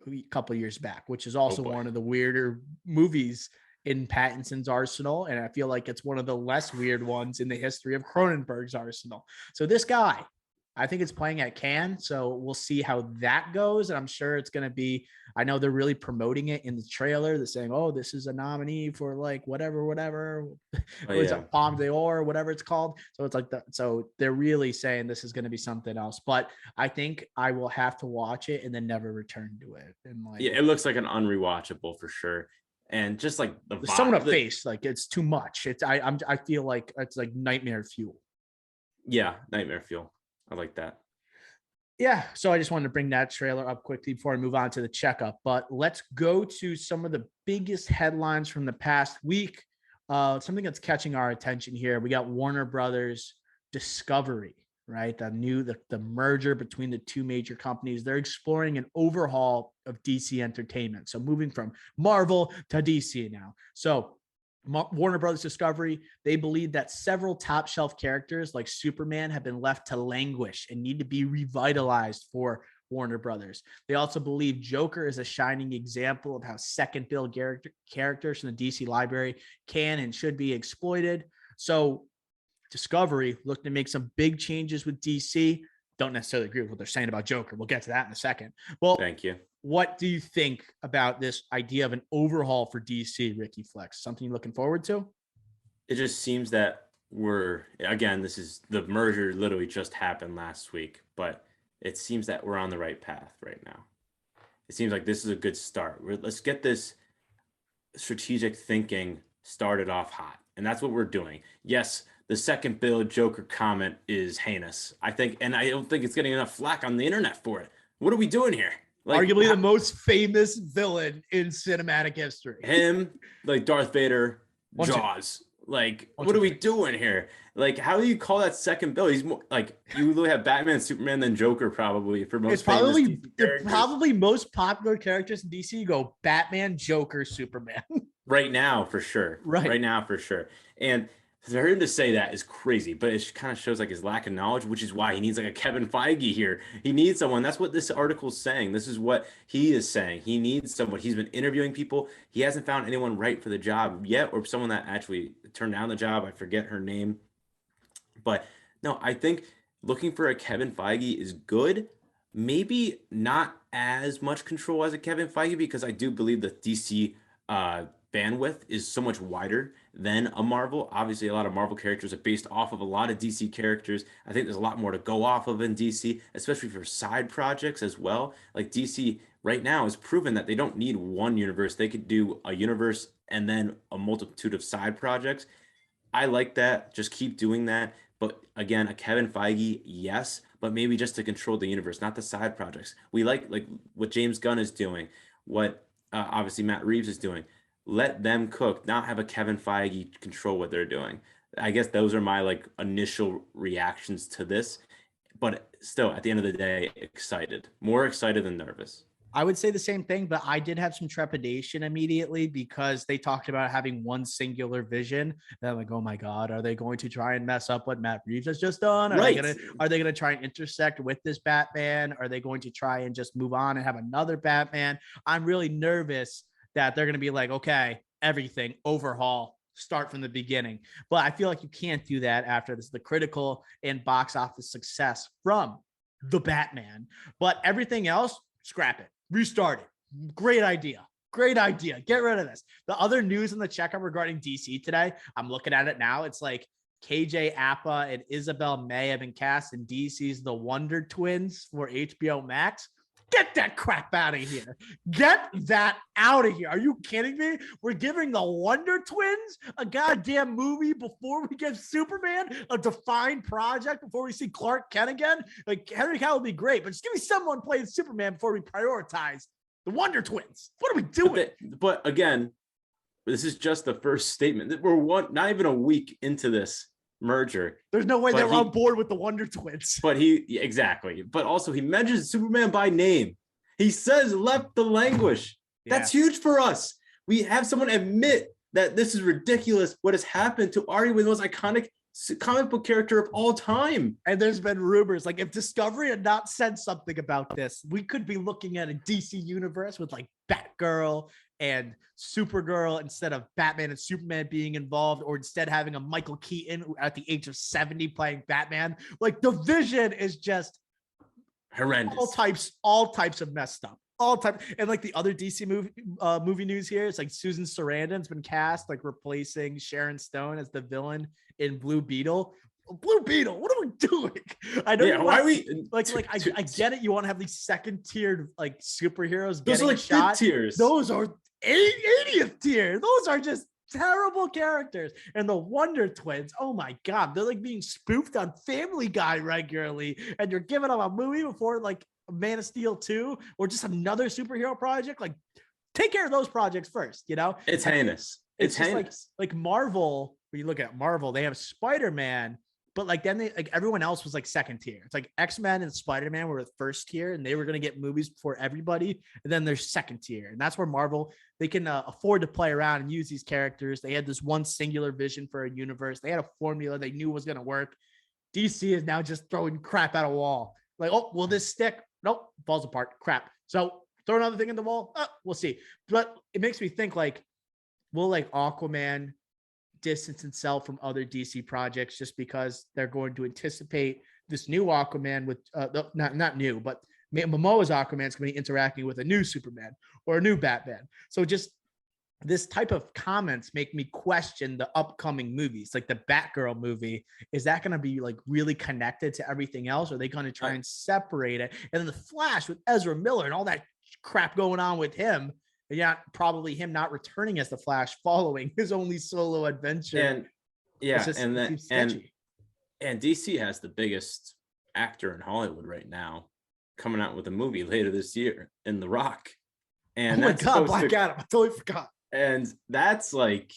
a couple of years back, which is also one of the weirder movies in Pattinson's arsenal. And I feel like it's one of the less weird ones in the history of Cronenberg's arsenal. So this guy, I think it's playing at Cannes. So we'll see how that goes. And I'm sure it's going to be, I know they're really promoting it in the trailer. They're saying, oh, this is a nominee for like whatever. It's a Palme d'Or, whatever it's called. So it's like that. So they're really saying this is going to be something else, but I think I will have to watch it and then never return to it. And like, yeah, it looks like an unrewatchable for sure. And just like the sewn up face, like it's too much. It's I feel like it's like nightmare fuel. Yeah, nightmare fuel. I like that. Yeah, so I just wanted to bring that trailer up quickly before I move on to the checkup. But let's go to some of the biggest headlines from the past week. Something that's catching our attention here. We got Warner Brothers Discovery, right? The merger between the 2 major companies. They're exploring an overhaul of DC Entertainment. So moving from Marvel to DC now. So Warner Brothers Discovery, they believe that several top shelf characters like Superman have been left to languish and need to be revitalized for Warner Brothers. They also believe Joker is a shining example of how second build characters from the DC library can and should be exploited. So Discovery looking to make some big changes with DC. Don't necessarily agree with what they're saying about Joker. We'll get to that in a second. Well, thank you. What do you think about this idea of an overhaul for DC, Ricky Flex? Something you're looking forward to? It just seems that this is the merger literally just happened last week, but it seems that we're on the right path right now. It seems like this is a good start. Let's get this strategic thinking started off hot. And that's what we're doing. Yes, the second build Joker comment is heinous, I think, and I don't think it's getting enough flack on the internet for it. What are we doing here? Like, arguably the most famous villain in cinematic history. Him, like Darth Vader, Jaws. Like, what are we doing here? Like, how do you call that second bill? He's more like, you literally have Batman, Superman, then Joker probably for most It's famous probably DC the characters most popular characters in DC go Batman, Joker, Superman. right now for sure. Right. Right now for sure. And for him to say that is crazy, but it kind of shows like his lack of knowledge, which is why he needs like a Kevin Feige here. He needs someone. That's what this article's saying. This is what he is saying. He needs someone. He's been interviewing people. He hasn't found anyone right for the job yet, or someone that actually turned down the job. I forget her name. But no, I think looking for a Kevin Feige is good. Maybe not as much control as a Kevin Feige because I do believe that DC bandwidth is so much wider than a Marvel. Obviously, a lot of Marvel characters are based off of a lot of DC characters. I think there's a lot more to go off of in DC, especially for side projects as well. Like DC right now has proven that they don't need one universe. They could do a universe and then a multitude of side projects. I like that. Just keep doing that. But again, a Kevin Feige, yes, but maybe just to control the universe, not the side projects. We like what James Gunn is doing, what obviously Matt Reeves is doing. Let them cook, not have a Kevin Feige control what they're doing. I guess those are my like initial reactions to this, but still, at the end of the day, excited, more excited than nervous. I would say the same thing, but I did have some trepidation immediately because they talked about having one singular vision. And I'm like, oh my God, are they going to try and mess up what Matt Reeves has just done? Are they gonna try and intersect with this Batman? Are they going to try and just move on and have another Batman? I'm really nervous that they're gonna be like, okay, everything, overhaul, start from the beginning. But I feel like you can't do that after this, the critical and box office success from the Batman. But everything else, scrap it. Restart it. Great idea. Great idea. Get rid of this. The other news in the checkup regarding DC today, I'm looking at it now. It's like KJ Appa and Isabel May have been cast in DC's The Wonder Twins for HBO Max. Get that crap out of here. Get that out of here. Are you kidding me? We're giving the Wonder Twins a goddamn movie before we give Superman a defined project, before we see Clark Kent again. Like, Henry Cavill would be great, but just give me someone playing Superman before we prioritize the Wonder Twins. What are we doing? But again, this is just the first statement. We're not even a week into this merger. There's no way they're on board with the Wonder Twins. But exactly. But also he mentions Superman by name. He says left the language. Yeah. That's huge for us. We have someone admit that this is ridiculous what has happened to arguably the most iconic comic book character of all time. And there's been rumors like if Discovery had not said something about this, we could be looking at a DC universe with like Batgirl and Supergirl instead of Batman and Superman being involved, or instead having a Michael Keaton at the age of 70 playing Batman. Like the vision is just horrendous. All types of messed up. All time. And like the other DC movie news here, it's like Susan Sarandon's been cast, like replacing Sharon Stone as the villain in Blue Beetle. Blue Beetle, what are we doing? I know. Yeah, why we I get it. You want to have these second-tiered like superheroes. Those are like shot. Tiers. Those are 80th tier. Those are just terrible characters. And the Wonder Twins, oh my God, they're like being spoofed on Family Guy regularly. And you're giving them a movie before like Man of Steel 2 or just another superhero project. Like, take care of those projects first, you know? It's heinous. It's heinous. Like Marvel, when you look at Marvel, they have Spider-Man, but like then they like everyone else was like second tier. It's like X-Men and Spider-Man were first tier, and they were going to get movies before everybody. And then there's second tier, and that's where Marvel, they can afford to play around and use these characters. They had this one singular vision for a universe. They had a formula they knew was going to work. DC is now just throwing crap at a wall. Like, oh, will this stick? Nope, falls apart. Crap. So throw another thing in the wall. We'll see. But it makes me think like, will like Aquaman distance itself from other DC projects just because they're going to anticipate this new Aquaman with not new, but Momoa's Aquaman is going to be interacting with a new Superman or a new Batman. So just this type of comments make me question the upcoming movies, like the Batgirl movie. Is that going to be like really connected to everything else? Or are they going to try and separate it? And then the Flash with Ezra Miller and all that crap going on with him. Yeah, probably him not returning as the Flash following his only solo adventure. And yeah, and DC has the biggest actor in Hollywood right now coming out with a movie later this year in The Rock. And oh my God, Black Adam, I totally forgot. And that's like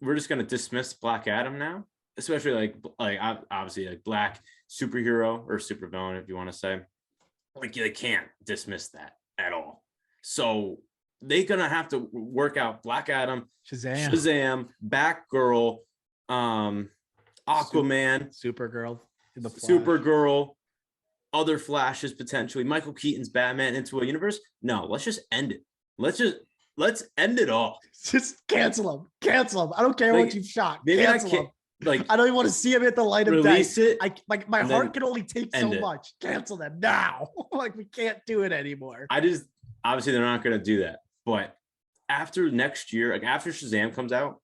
we're just gonna dismiss Black Adam now, especially like obviously like black superhero or supervillain, if you want to say. Like they can't dismiss that at all. So they're gonna have to work out Black Adam, Shazam, Batgirl, Aquaman, Supergirl, the Flash. Supergirl, other Flashes potentially, Michael Keaton's Batman into a universe. No, let's just end it. Let's end it all. Just cancel them. I don't care what you've shot. Maybe cancel I can't. them. Like, I don't even want to see him at the light of day. Release it. My heart can only take so much. Cancel them now. Like we can't do it anymore. Obviously they're not going to do that. But after next year, like after Shazam comes out,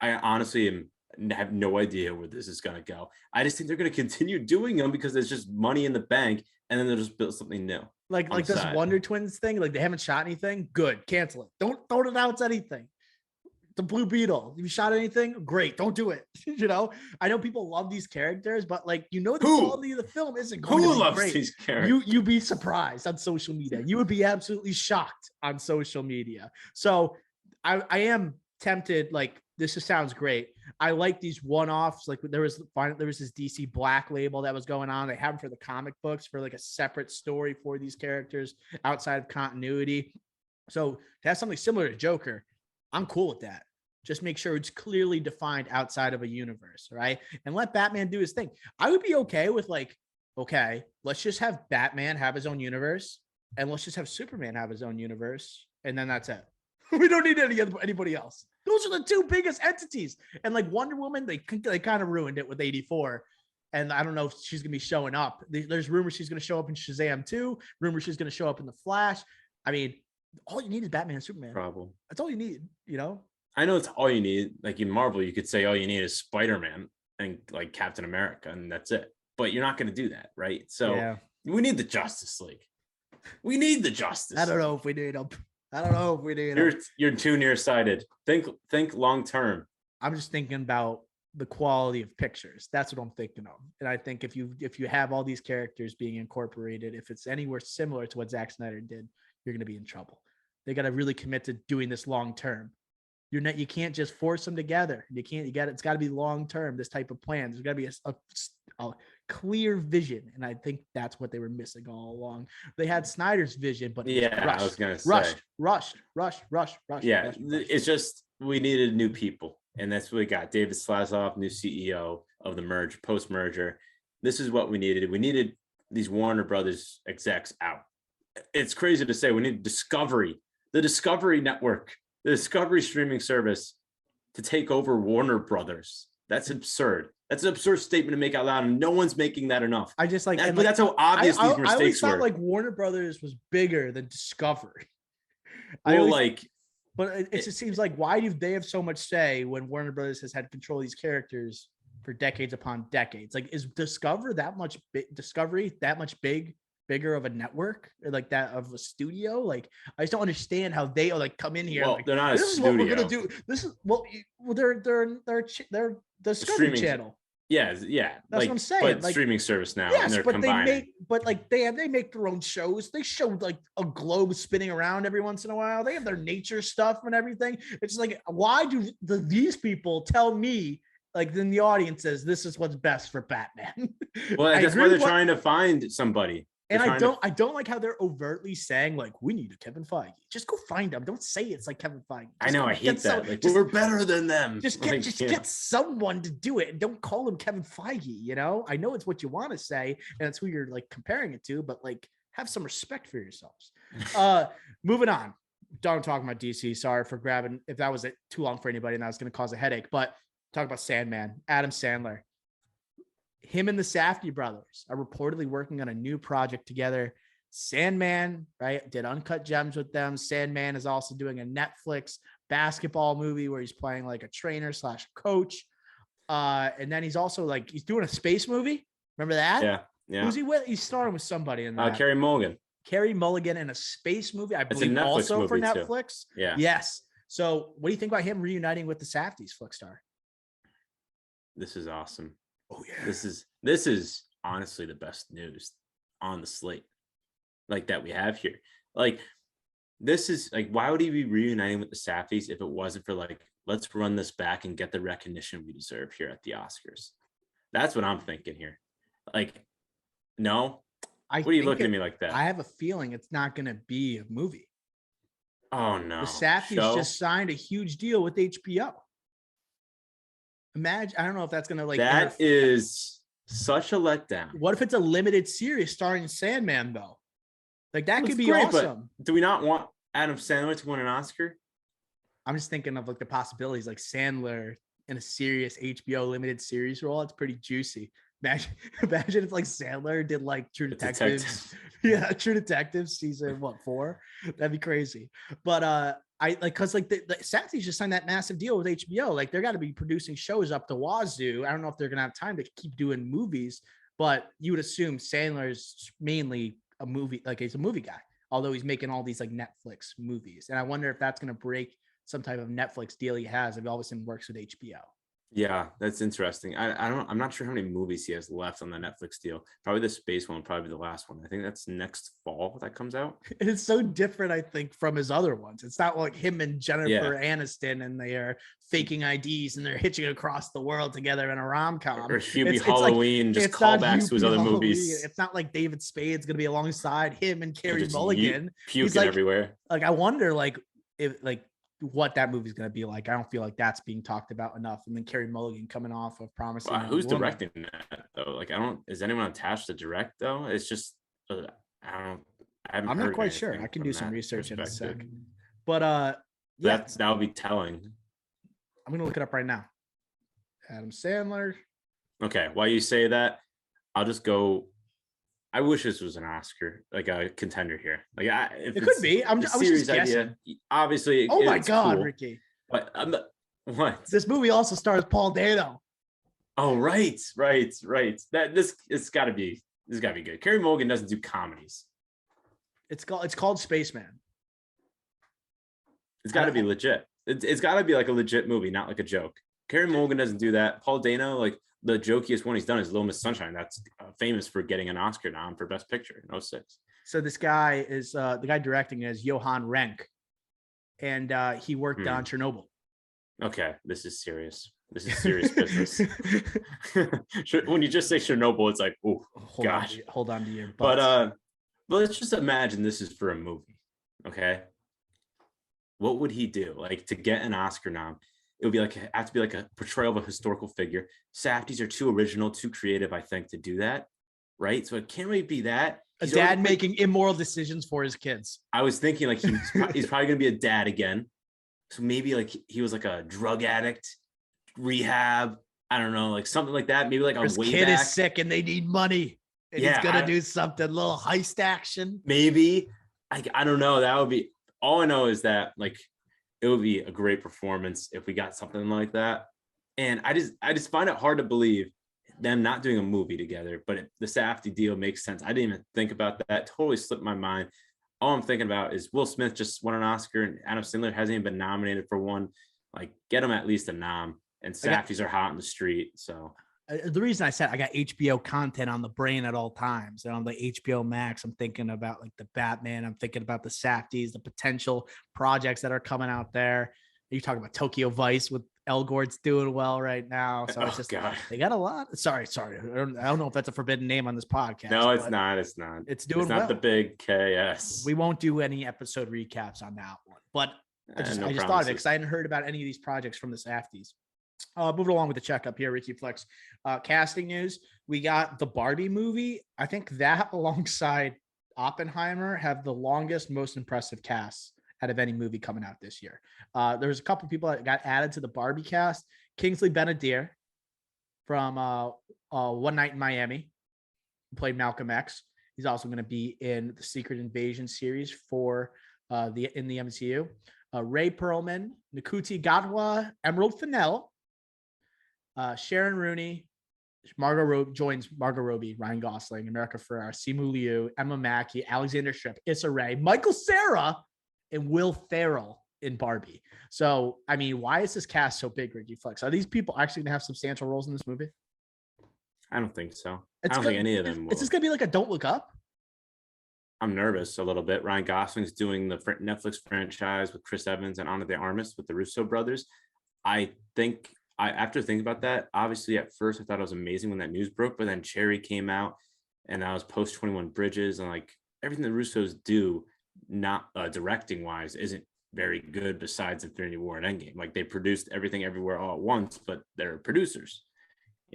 I honestly have no idea where this is going to go. I just think they're going to continue doing them because there's just money in the bank, and then they'll just build something new. Like this Wonder Twins thing. Like they haven't shot anything. Good, cancel it. Don't announce anything. The Blue Beetle. You shot anything? Great. Don't do it. I know people love these characters, but like the quality of the film isn't going to be loves great. These characters? You'd be surprised on social media. You would be absolutely shocked on social media. So I am tempted. Like this just sounds great. I like these one-offs. Like there was this DC Black label that was going on. They have them for the comic books for like a separate story for these characters outside of continuity. So to have something similar to Joker, I'm cool with that. Just make sure it's clearly defined outside of a universe, right? And let Batman do his thing. I would be okay with okay, let's just have Batman have his own universe, and let's just have Superman have his own universe, and then that's it. We don't need anybody else. Those are the two biggest entities. And like Wonder Woman, they kind of ruined it with 84. And I don't know if she's going to be showing up. There's rumors she's going to show up in Shazam 2. Rumors she's going to show up in The Flash. I mean, all you need is Batman and Superman. Problem. That's all you need, I know it's all you need. Like in Marvel, you could say all you need is Spider-Man and like Captain America, and that's it. But you're not going to do that, right? So we need the Justice League. We need the Justice. I don't know if we need them. You're too nearsighted. Think long term. I'm just thinking about the quality of pictures. That's what I'm thinking of. And I think if you have all these characters being incorporated, if it's anywhere similar to what Zack Snyder did, you're going to be in trouble. They got to really commit to doing this long term. You can't just force them together. It's got to be long term. This type of plan. There's got to be a clear vision, and I think that's what they were missing all along. They had Snyder's vision, but I was gonna say rushed. Yeah, it's just we needed new people, and that's what we got. David Slazoff, new CEO of the post merger. This is what we needed. We needed these Warner Brothers execs out. It's crazy to say we need Discovery, the Discovery Network, the Discovery streaming service to take over Warner Brothers. That's absurd. That's an absurd statement to make out loud, and no one's making that enough. I just but that's how obvious these mistakes I always were. thought like Warner Brothers was bigger than Discovery. But it just seems like, why do they have so much say when Warner Brothers has had control of these characters for decades upon decades? Like, is Discovery that much bigger of a network, or like that of a studio? Like, I just don't understand how they come in here. Well, like, they're not a this studio. is what we're gonna do. This is they're Discovery Channel. Yeah. That's what I'm saying. But streaming service now, and they're combining. They make their own shows. They show like a globe spinning around every once in a while. They have their nature stuff and everything. It's like, why do these people tell me, like, then the audience says this is what's best for Batman? Well, that's why they're trying to find somebody. And I don't like how they're overtly saying, like, we need a Kevin Feige. Just go find him. Don't say it's like Kevin Feige. I know, I hate that. We're better than them. Just get someone to do it, and don't call him Kevin Feige. I know it's what you want to say, and it's who you're like comparing it to, but like, have some respect for yourselves. Moving on. Don't talk about DC. Sorry for grabbing if that was too long for anybody, and that was going to cause a headache. But talk about Sandman, Adam Sandler. Him and the Safdie brothers are reportedly working on a new project together. Sandman, right, did Uncut Gems with them. Sandman is also doing a Netflix basketball movie where he's playing like a trainer / coach. And then he's also he's doing a space movie. Remember that? Yeah. Who's he with? He's starring with somebody in that. Carey Mulligan in a space movie. I it's believe also for Netflix. Too. Yeah. Yes. So what do you think about him reuniting with the Safdies, Flickstar? This is awesome. Oh yeah. This is honestly the best news on the slate, like, that we have here. Like, this is like, why would he be reuniting with the Safdies if it wasn't for like let's run this back and get the recognition we deserve here at the Oscars. That's what I'm thinking here. Like, no, what are you looking at me like that? I have a feeling it's not going to be a movie. Oh no, the Safdies just signed a huge deal with HBO. Imagine, I don't know if that's going to like. That is such a letdown. What if it's a limited series starring Sandman though? Like that could be great, awesome. But do we not want Adam Sandler to win an Oscar? I'm just thinking of like the possibilities, like Sandler in a serious HBO limited series role. It's pretty juicy. Imagine if like Sandler did like True Detectives. Yeah, True Detectives season 4? That'd be crazy. But I like because like the Safdies just signed that massive deal with HBO. Like they're got to be producing shows up to wazoo. I don't know if they're gonna have time to keep doing movies, but you would assume Sandler's mainly a movie, like he's a movie guy, although he's making all these like Netflix movies. And I wonder if that's gonna break some type of Netflix deal he has if all of a sudden works with HBO. Yeah, that's interesting. I'm not sure how many movies he has left on the Netflix deal. Probably the space one, probably the last one. I think that's next fall that comes out. It's so different, I think, from his other ones. It's not like him and Jennifer Aniston and they are faking IDs and they're hitching across the world together in a rom-com. Or Hubie Halloween, just callbacks to his other movies. It's not like David Spade's going to be alongside him and Carey Mulligan. Puking like, everywhere. Like, I wonder, like, if like what that movie's going to be like. I don't feel like that's being talked about enough. And then Carey Mulligan coming off of Promising. Wow, who's directing that though? Like, is anyone attached to direct though? It's just, I'm not quite sure. I can do some research in a sec. But that would be telling. I'm going to look it up right now. Adam Sandler. Okay. While you say that, I'll just go. I wish this was an Oscar, like a contender here. Like it could be. I was just guessing. Obviously. Oh my God, cool, Ricky! But what? This movie also stars Paul Dano. Oh right. That it's got to be good. Carey Mulligan doesn't do comedies. It's called Spaceman. It's got to be legit. It's got to be like a legit movie, not like a joke. Carey Mulligan doesn't do that. Paul Dano, like. The jokiest one he's done is Little Miss Sunshine. That's famous for getting an Oscar nom for Best Picture in 2006. So this guy is the guy directing is Johan Renck, and he worked on Chernobyl. Okay, this is serious. This is serious business. When you just say Chernobyl, it's like, oh gosh. Hold on to your butts. But let's just imagine this is for a movie. Okay, what would he do? Like to get an Oscar nom? It would be like have to be like a portrayal of a historical figure. Safdies are too original, too creative, I think, to do that, right? So it can't really be that. He's a dad making immoral decisions for his kids. I was thinking like he's probably gonna be a dad again. So maybe like he was like a drug addict, rehab. I don't know, like something like that. Maybe like his kid is sick and they need money, and he's gonna do something, little heist action. Maybe I don't know. That would be all I know is that like. It would be a great performance if we got something like that. And I just find it hard to believe them not doing a movie together, but the Safdie deal makes sense. I didn't even think about that. Totally slipped my mind. All I'm thinking about is Will Smith just won an Oscar and Adam Sandler hasn't even been nominated for one. Like get him at least a nom, and Safdies are hot in the street. So the reason I said I got HBO content on the brain at all times, and on the HBO Max, I'm thinking about like the Batman. I'm thinking about the Safdies, the potential projects that are coming out there. You talking about Tokyo Vice with Elgort's doing well right now. So it's just, they got a lot. Sorry. I don't know if that's a forbidden name on this podcast. No, it's not. It's not. It's doing it's not well. The big KS. We won't do any episode recaps on that one, but I just thought of it because I hadn't heard about any of these projects from the Safdies. Moving along with the checkup here, Ricky Flex. Casting news. We got the Barbie movie. I think that alongside Oppenheimer have the longest, most impressive casts out of any movie coming out this year. There's a couple people that got added to the Barbie cast. Kingsley Ben-Adir from One Night in Miami, who played Malcolm X. He's also going to be in the Secret Invasion series for in the MCU. Ray Perlman, Nkuti Gatwa, Emerald Fennell, Sharon Rooney, joins Margot Robbie, Ryan Gosling, America Ferrera, Simu Liu, Emma Mackey, Alexander Shipp, Issa Rae, Michael Cera, and Will Ferrell in Barbie. So, I mean, why is this cast so big, Ricky Flex? Are these people actually going to have substantial roles in this movie? I don't think so. I don't think any of them will. Is this going to be like a Don't Look Up? I'm nervous a little bit. Ryan Gosling's doing the Netflix franchise with Chris Evans and Ana de Armas with the Russo brothers. I think after thinking about that, obviously at first I thought it was amazing when that news broke, but then Cherry came out and that was post 21 Bridges, and like everything the Russos do, not directing wise, isn't very good besides Infinity War and Endgame. Like they produced everything everywhere all at once, but they're producers.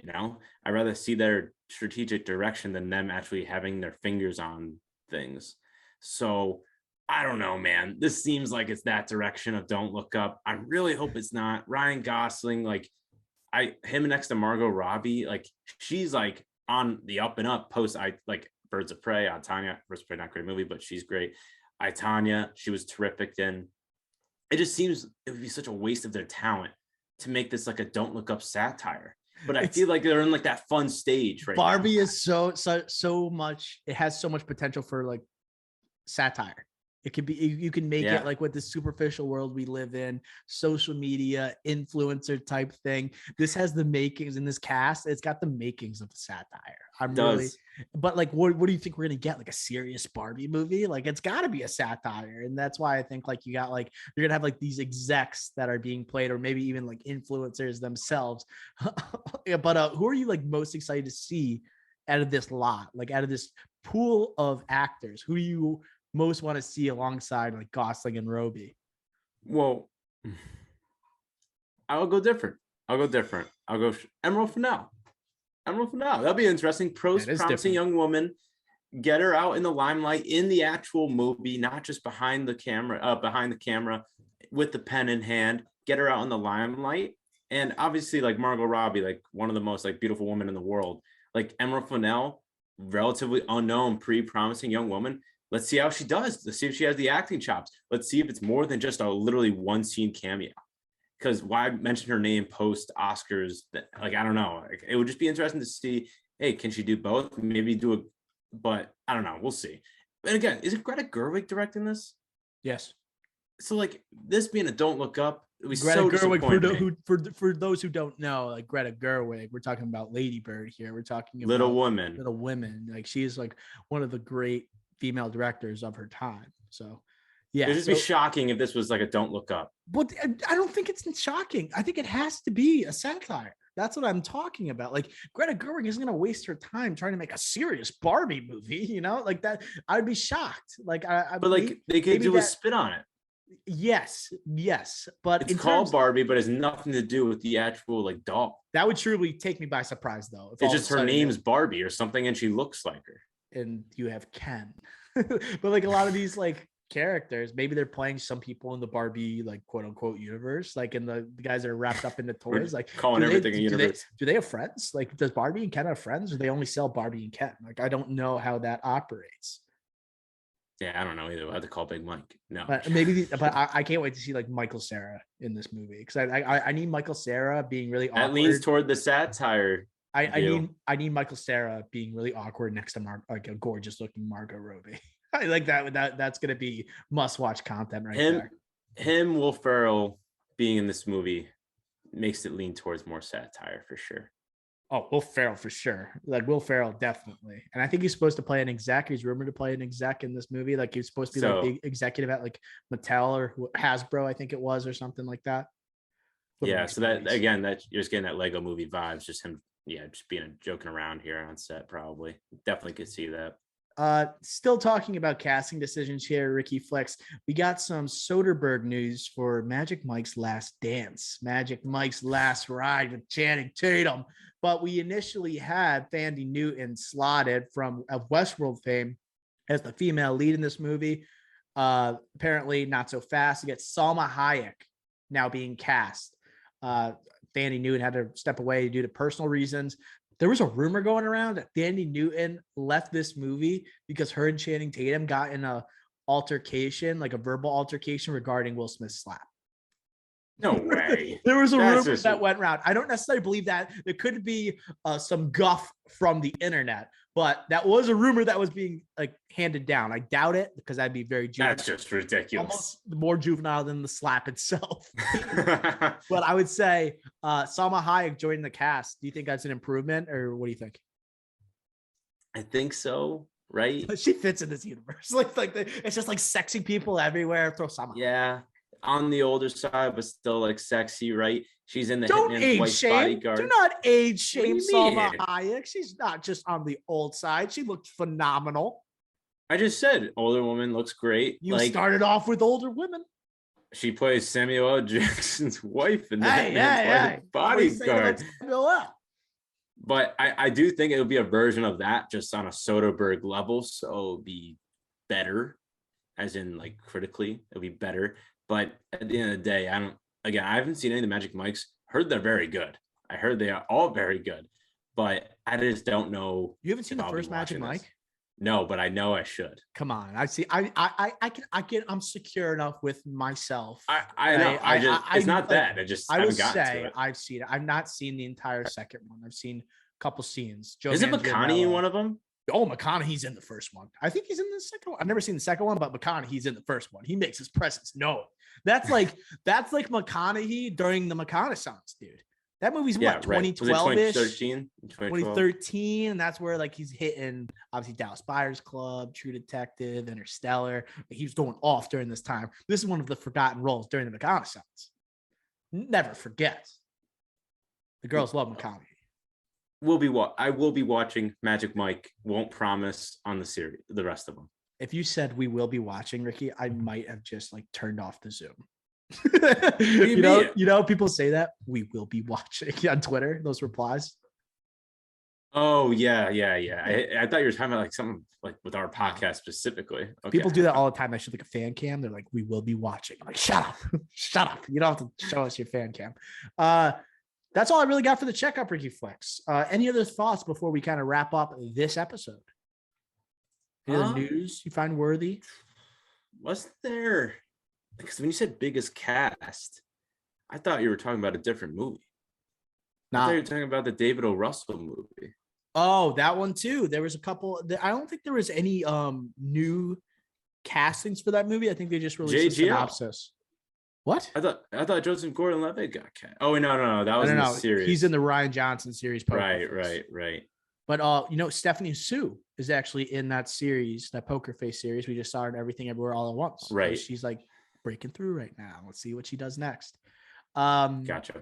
I'd rather see their strategic direction than them actually having their fingers on things. So I don't know, man. This seems like it's that direction of Don't Look Up. I really hope it's not. Ryan Gosling, like him next to Margot Robbie, like she's like on the up and up post like Birds of Prey. Tanya, Birds of Prey, not a great movie, but she's great. Tanya, she was terrific. Then it just seems it would be such a waste of their talent to make this like a Don't Look Up satire. But I feel like they're in like that fun stage right Barbie now. is so much. It has so much potential for like satire. It could be, you can make it like with the superficial world we live in, social media, influencer type thing. This has the makings in this cast. It's got the makings of the satire. But like, what do you think we're going to get? Like a serious Barbie movie? Like it's gotta be a satire. And that's why I think like you're going to have like these execs that are being played, or maybe even like influencers themselves. But who are you like most excited to see out of this lot? Like out of this pool of actors, who do you most want to see alongside like Gosling and Robbie? Well, I'll go different. I'll go Emerald Fennell. That'll be interesting. Promising young woman. Get her out in the limelight in the actual movie, not just behind the camera with the pen in hand. Get her out in the limelight. And obviously, like Margot Robbie, like one of the most like beautiful women in the world. Like Emerald Fennell, relatively unknown, promising young woman. Let's see how she does. Let's see if she has the acting chops. Let's see if it's more than just a literally one scene cameo. Because why mention her name post Oscars? Like, I don't know. Like, it would just be interesting to see, hey, can she do both? Maybe do a, but I don't know. We'll see. And again, is it Greta Gerwig directing this? Yes. So like this being a Don't Look Up, it was Greta so Gerwig, disappointing. for those who don't know, like Greta Gerwig, we're talking about Lady Bird here. We're talking about Little Women. Like she is like one of the great female directors of her time. So yeah, it'd just be shocking if this was like a Don't Look Up. But I don't think it's shocking. I think it has to be a satire. That's what I'm talking about. Like Greta Gerwig isn't going to waste her time trying to make a serious Barbie movie, like that. I would be shocked. Like, but like they could do a spin on it. Yes, but it's called Barbie, but it's nothing to do with the actual like doll. That would truly take me by surprise, though. It's just her name's Barbie or something, and she looks like her. And you have Ken, but like a lot of these like characters, maybe they're playing some people in the Barbie like quote unquote universe, like in the guys that are wrapped up in the toys, like calling everything a universe. Do they have friends? Like, does Barbie and Ken have friends, or they only sell Barbie and Ken? Like, I don't know how that operates. Yeah, I don't know either. I have to call Big Mike. No, but maybe. But I can't wait to see like Michael Cera in this movie, because I need Michael Cera being really awkward. That leans toward the satire. I need Michael Cera being really awkward next to like a gorgeous looking Margot Robbie. I like that. That's gonna be must watch content right there. Him, Will Ferrell being in this movie makes it lean towards more satire for sure. Oh, Will Ferrell for sure. Like Will Ferrell definitely, and I think he's supposed to play an exec. He's rumored to play an exec in this movie. Like he's supposed to be like the executive at like Mattel or Hasbro, I think it was, or something like that. Yeah. So that again, that you're just getting that Lego movie vibes. Just him, just being joking around here on set. Probably, definitely could see that. Still talking about casting decisions here, Ricky Flex. We got some Soderbergh news for Magic Mike's Last Dance, Magic Mike's Last Ride with Channing Tatum. But we initially had Thandie Newton slotted from Westworld fame as the female lead in this movie. Apparently not so fast. You get Salma Hayek now being cast. Thandie Newton had to step away due to personal reasons. There was a rumor going around that Thandie Newton left this movie because her and Channing Tatum got in a altercation, like a verbal altercation regarding Will Smith's slap. No way. There was a rumor that went around. I don't necessarily believe that. There could be some guff from the internet, but that was a rumor that was being like handed down. I doubt it, because that'd be very juvenile. That's just ridiculous. Almost more juvenile than the slap itself. But I would say Salma Hayek joining the cast. Do you think that's an improvement, or what do you think? I think so. Right? She fits in this universe. Like it's just like sexy people everywhere. Throw Salma. Yeah. on the older side, but still like sexy, right? She's in the Don't Hitman's age Wife shame. Bodyguard. Do not age What do shame you Salma mean? Hayek. She's not just on the old side. She looked phenomenal. I just said older woman looks great. You like started off with older women. she plays Samuel L. Jackson's wife in the Hey, Hitman's Wife Bodyguard. But I do think it would be a version of that, just on a Soderbergh level. So it would be better, as in like critically, it would be better. But at the end of the day, I haven't seen any of the Magic Mikes. Heard they're very good. I heard they are all very good. But I just don't know. You haven't seen the first Magic Mike? No, but I know I should. Come on. I see. I'm secure enough with myself. I know. It's not that. I haven't gotten to it. I've seen it. I've not seen the entire second one. I've seen a couple scenes. Is it McConaughey in one of them? Oh, McConaughey's in the first one. I think he's in the second one. I've never seen the second one, but McConaughey's in the first one. He makes his presence known. That's like McConaughey during the McConaissance, dude. That movie's what, 2012-ish? 2013, and that's where like he's hitting obviously Dallas Buyers Club, True Detective, Interstellar. He was going off during this time. This is one of the forgotten roles during the McConaissance. Never forget. The girls love McConaughey. I will be watching Magic Mike. Won't promise on the series, the rest of them. If you said we will be watching, Ricky, I might have just like turned off the Zoom. you know, people say that we will be watching on Twitter, those replies. Oh yeah. I thought you were talking about like something like with our podcast specifically. Okay. People do that all the time. They should like a fan cam. They're like, we will be watching. I'm like, shut up. You don't have to show us your fan cam. That's all I really got for the checkup, Ricky Flex. Any other thoughts before we kind of wrap up this episode? Any other news you find worthy? Was there? Because when you said biggest cast, I thought you were talking about a different movie. I thought you were talking about the David O. Russell movie. Oh, that one too. There was a couple. I don't think there was any new castings for that movie. I think they just released a synopsis. What? I thought Joseph Gordon-Levitt got cast. Oh no, that was in the series. He's in the Rian Johnson series. Right. But Stephanie Sue is actually in that series, that Poker Face series. We just saw her in Everything Everywhere All at Once. Right. So she's like breaking through right now. Let's see what she does next. Gotcha.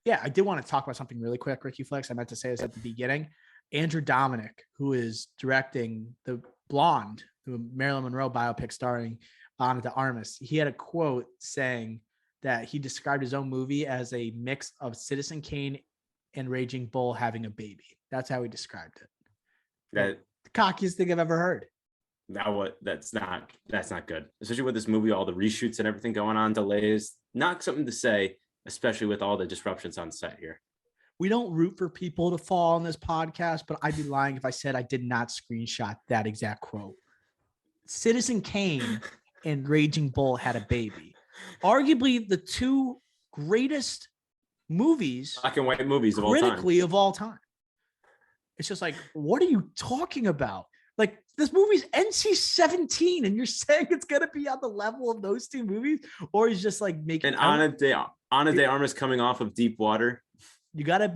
Yeah, I did want to talk about something really quick, Ricky Flex. I meant to say this at the beginning. Andrew Dominic, who is directing the Blonde, the Marilyn Monroe biopic starring Ana de Armas, he had a quote saying that he described his own movie as a mix of Citizen Kane and Raging Bull having a baby. That's how he described it. The cockiest thing I've ever heard. That's not good. Especially with this movie, all the reshoots and everything going on, delays. Not something to say, especially with all the disruptions on set here. We don't root for people to fall on this podcast, but I'd be lying if I said I did not screenshot that exact quote. Citizen Kane and Raging Bull had a baby. Arguably the two greatest movies, black and white movies of all time. It's just like, what are you talking about? Like, this movie's NC-17 and you're saying it's gonna be on the level of those two movies, or he's just like making. And Ana de Armas coming off of Deep Water. You gotta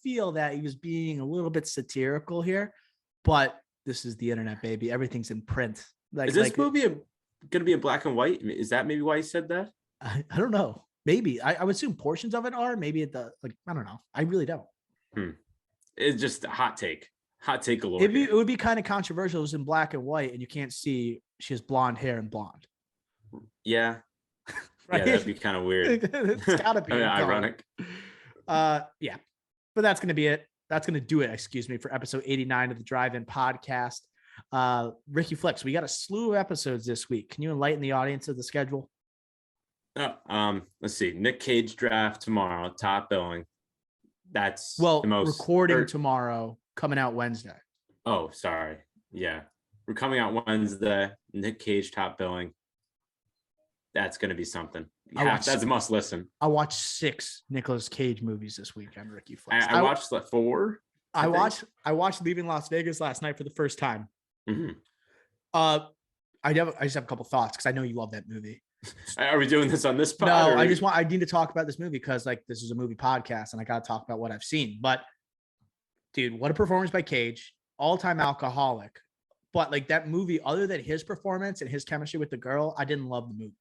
feel that he was being a little bit satirical here, but this is the internet, baby. Everything's in print. Is this movie gonna be in black and white? Is that maybe why he said that? I don't know. Maybe I would assume portions of it are. Maybe at the I don't know. I really don't. It's just a hot take. Hot take galore. It would be kind of controversial. It was in black and white, and you can't see she has blonde hair and blonde. Yeah. Right? Yeah, that'd be kind of weird. It's gotta be ironic. Yeah. But that's gonna be it. That's gonna do it, for episode 89 of the Drive-In Podcast. Ricky Flex, we got a slew of episodes this week. Can you enlighten the audience of the schedule? Let's see. Nick Cage draft tomorrow, top billing. That's the most recording tomorrow, coming out Wednesday. Oh, sorry. Yeah. We're coming out Wednesday. Nick Cage top billing. That's going to be something. That's a must listen. I watched 6 Nicolas Cage movies this weekend, Ricky Flex. I watched 4. I watched Leaving Las Vegas last night for the first time. Mm-hmm. I just have a couple thoughts because I know you love that movie. Are we doing this on this pod? No, I need to talk about this movie because this is a movie podcast and I got to talk about what I've seen. But dude, what a performance by Cage, all-time alcoholic. But that movie, other than his performance and his chemistry with the girl, I didn't love the movie.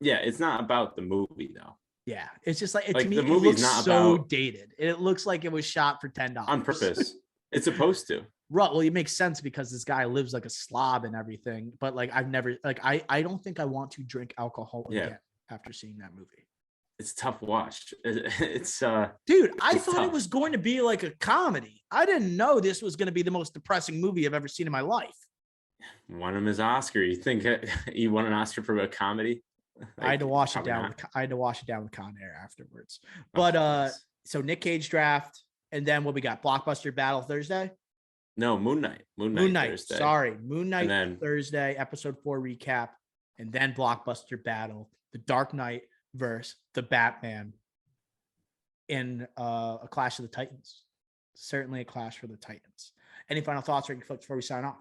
Yeah, it's not about the movie though. Yeah, it's just like, to Like me, the it movie's looks not so about dated. It looks like it was shot for $10 on purpose. It's supposed to. Right. Well, it makes sense because this guy lives like a slob and everything. But like, I've never, like, I don't think I want to drink alcohol Yeah. again after seeing that movie. It's a tough watch. It's Dude, I it's thought it tough. was going to be like a comedy. I didn't know this was going to be the most depressing movie I've ever seen in my life. Won him his Oscar. You think he won an Oscar for a comedy? I had to wash it probably down. not. I had to wash it down with Con Air afterwards. Oh, But nice. so Nick Cage draft, and then what we got? Blockbuster Battle Thursday. No, Moon Knight. Moon Moon Knight Knight. Thursday. Sorry, Moon Knight And then Thursday, episode 4 recap, and then Blockbuster Battle, the Dark Knight versus the Batman in a Clash of the Titans. Certainly a clash for the Titans. Any final thoughts or folks before we sign off?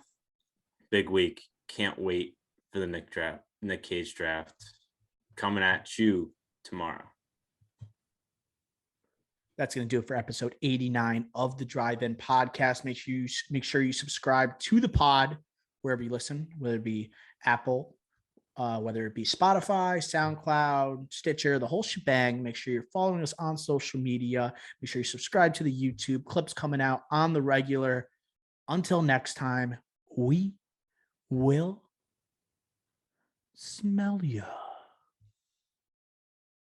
big week. Can't wait for the Nick Cage draft coming at you tomorrow. That's going to do it for episode 89 of the Drive-In Podcast. Make sure you subscribe to the pod wherever you listen, whether it be Apple, whether it be Spotify, SoundCloud, Stitcher, the whole shebang. Make sure you're following us on social media. Make sure you subscribe to the YouTube. Clips coming out on the regular. Until next time, we will smell ya.